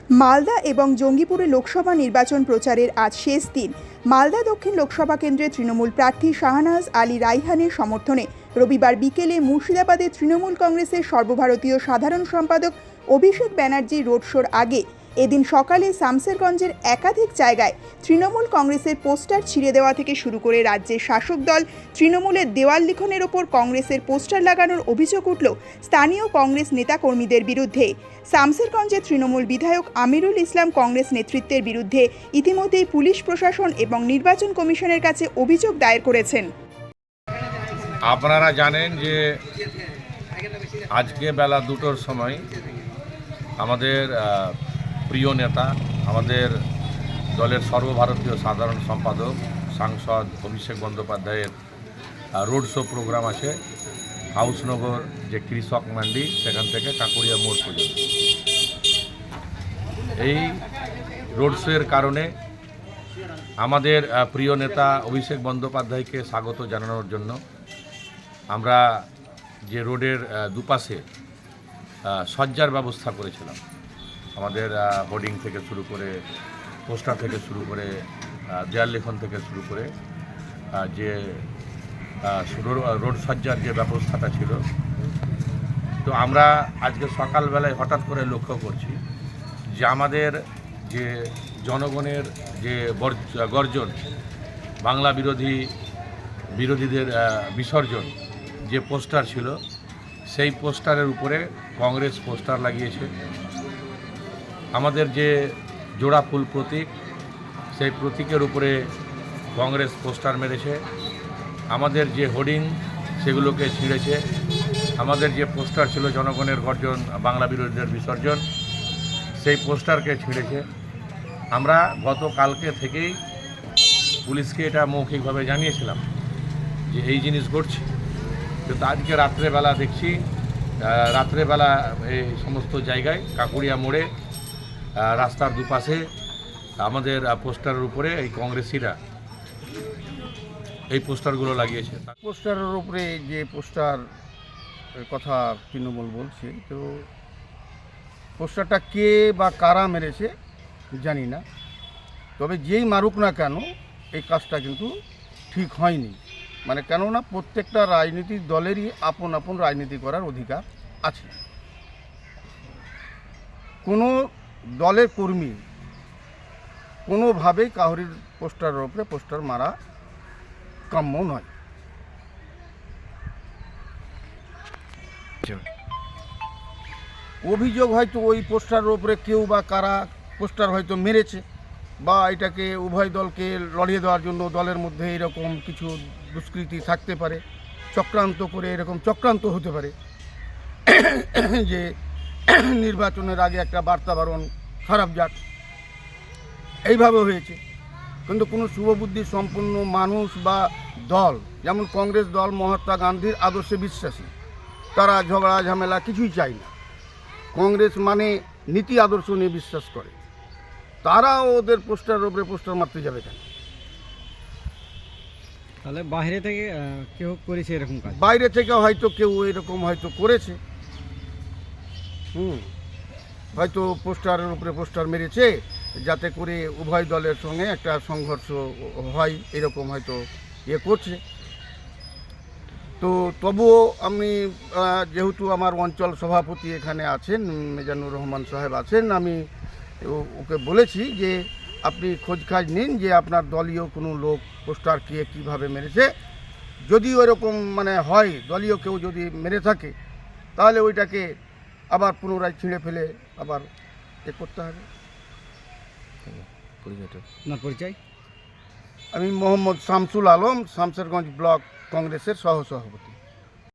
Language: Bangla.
মালদা এবং জঙ্গিপুরে লোকসভা নির্বাচন প্রচারের আজ শেষ দিন। মালদা দক্ষিণ লোকসভা কেন্দ্রে তৃণমূল প্রার্থী শাহনাজ আলী রাইহানের সমর্থনে রবিবার বিকেলে মুর্শিদাবাদে তৃণমূল কংগ্রেসের সর্বভারতীয় সাধারণ সম্পাদক অভিষেক ব্যানার্জি রোড শোর আগে এদিন সকালে শামসেরগঞ্জের একাধিক জায়গায় তৃণমূল কংগ্রেসের পোস্টার ছিঁড়ে দেওয়া থেকে শুরু করে রাজ্যের শাসক দল তৃণমূলের দেওয়াল লিখনের ওপর কংগ্রেসের পোস্টার লাগানোর অভিযোগ উঠল স্থানীয় কংগ্রেস নেতাকর্মীদের বিরুদ্ধে। শামসেরগঞ্জে তৃণমূল বিধায়ক আমিরুল ইসলাম কংগ্রেস নেতৃত্বের বিরুদ্ধে ইতিমধ্যেই পুলিশ প্রশাসন এবং নির্বাচন কমিশনের কাছে অভিযোগ দায়ের করেছেন। আপনারা জানেন যে আজকে বেলা 2টোর সময় আমাদের প্রিয় নেতা, আমাদের দলের সর্বভারতীয় সাধারণ সম্পাদক সাংসদ অভিষেক বন্দ্যোপাধ্যায়ের রোড শো প্রোগ্রাম আছে হাউসনগর যে কৃষক মান্ডি সেখান থেকে কাকুরিয়া মোড় পর্যন্ত। এই রোড শোয়ের কারণে আমাদের প্রিয় নেতা অভিষেক বন্দ্যোপাধ্যায়কে স্বাগত জানানোর জন্য আমরা যে রোডের দুপাশে সজ্জার ব্যবস্থা করেছিলাম, আমাদের হোর্ডিং থেকে শুরু করে পোস্টার থেকে শুরু করে দেয়াল লেখন থেকে শুরু করে যে রোড সজ্জার যে ব্যবস্থাটা ছিল, তো আমরা আজকে সকালবেলায় হঠাৎ করে লক্ষ্য করছি যে আমাদের যে জনগণের যে গর্জন, বাংলা বিরোধীদের বিসর্জন যে পোস্টার ছিল, সেই পোস্টারের উপরে কংগ্রেস পোস্টার লাগিয়েছে। আমাদের যে জোড়া ফুল প্রতীক, সেই প্রতীকের উপরে কংগ্রেস পোস্টার মেরেছে। আমাদের যে হোর্ডিং সেগুলোকে ছিঁড়েছে। আমাদের যে পোস্টার ছিল জনগণের গর্জন, বাংলা বিরোধীদের বিসর্জন, সেই পোস্টারকে ছিঁড়েছে। আমরা গতকালকে থেকেই পুলিশকে এটা মৌখিকভাবে জানিয়েছিলাম যে এই জিনিস ঘটছে, কিন্তু আজকে রাত্রেবেলা দেখছি রাত্রেবেলা এই সমস্ত জায়গায় কাকুরিয়া মোড়ে রাস্তার দুপাশে আমাদের পোস্টারের উপরে এই কংগ্রেসিরা এই পোস্টারগুলো লাগিয়েছে। পোস্টারের উপরে যে পোস্টার কথা তৃণমূল বলছে, তো পোস্টারটা কে বা কারা মেরেছে জানি না, তবে যেই মারুক না কেন এই কাজটা কিন্তু ঠিক হয়নি। মানে কেননা প্রত্যেকটা রাজনৈতিক দলেরই আপন আপন রাজনীতি করার অধিকার আছে। কোনো দলের কর্মী কোনোভাবেই কাউরির পোস্টারের উপরে পোস্টার মারা কাম্য নয়। অভিযোগ হয়তো ওই পোস্টারের উপরে কেউ বা কারা পোস্টার হয়তো মেরেছে, বা এটাকে উভয় দলকে লড়িয়ে দেওয়ার জন্য দলের মধ্যে এরকম কিছু দুষ্কৃতি থাকতে পারে, চক্রান্ত করে এরকম চক্রান্ত হতে পারে যে নির্বাচনের আগে একটা বার্তাবরণ খারাপ যাক, এইভাবে হয়েছে। কিন্তু কোনো শুভবুদ্ধি সম্পন্ন মানুষ বা দল, যেমন কংগ্রেস দল মহাত্মা গান্ধীর আদর্শে বিশ্বাসী, তারা ঝগড়া ঝামেলা কিছুই চায় না। কংগ্রেস মানে নীতি আদর্শ নিয়ে বিশ্বাস করে, তারা ওদের পোস্টারের উপরে পোস্টার মারতে যাবে কেন? তাহলে বাইরে থেকে কেউ করেছে এরকম কাজ? বাইরে থেকে হয়তো কেউ এরকম হয়তো করেছে, হয়তো পোস্টারের উপরে পোস্টার মেরেছে যাতে করে উভয় দলের সঙ্গে একটা সংঘর্ষ হয়, এরকম হয়তো ইয়ে করছে। তো তবুও আমি যেহেতু আমার অঞ্চল সভাপতি এখানে আছেন, মিজানুর রহমান সাহেব আছেন, আমি ওকে বলেছি যে আপনি খোঁজখাজ নিন যে আপনার দলীয় কোনো লোক পোস্টার কে কীভাবে মেরেছে। যদি ওইরকম মানে হয়, দলীয় কেউ যদি মেরে থাকে, তাহলে ওইটাকে আবার পুনরায় ছিঁড়ে ফেলে আবার এ করতে হবে। পরিচয়? আমি মোহাম্মদ শামসুল আলম, শামসেরগঞ্জ ব্লক কংগ্রেসের সহসভাপতি।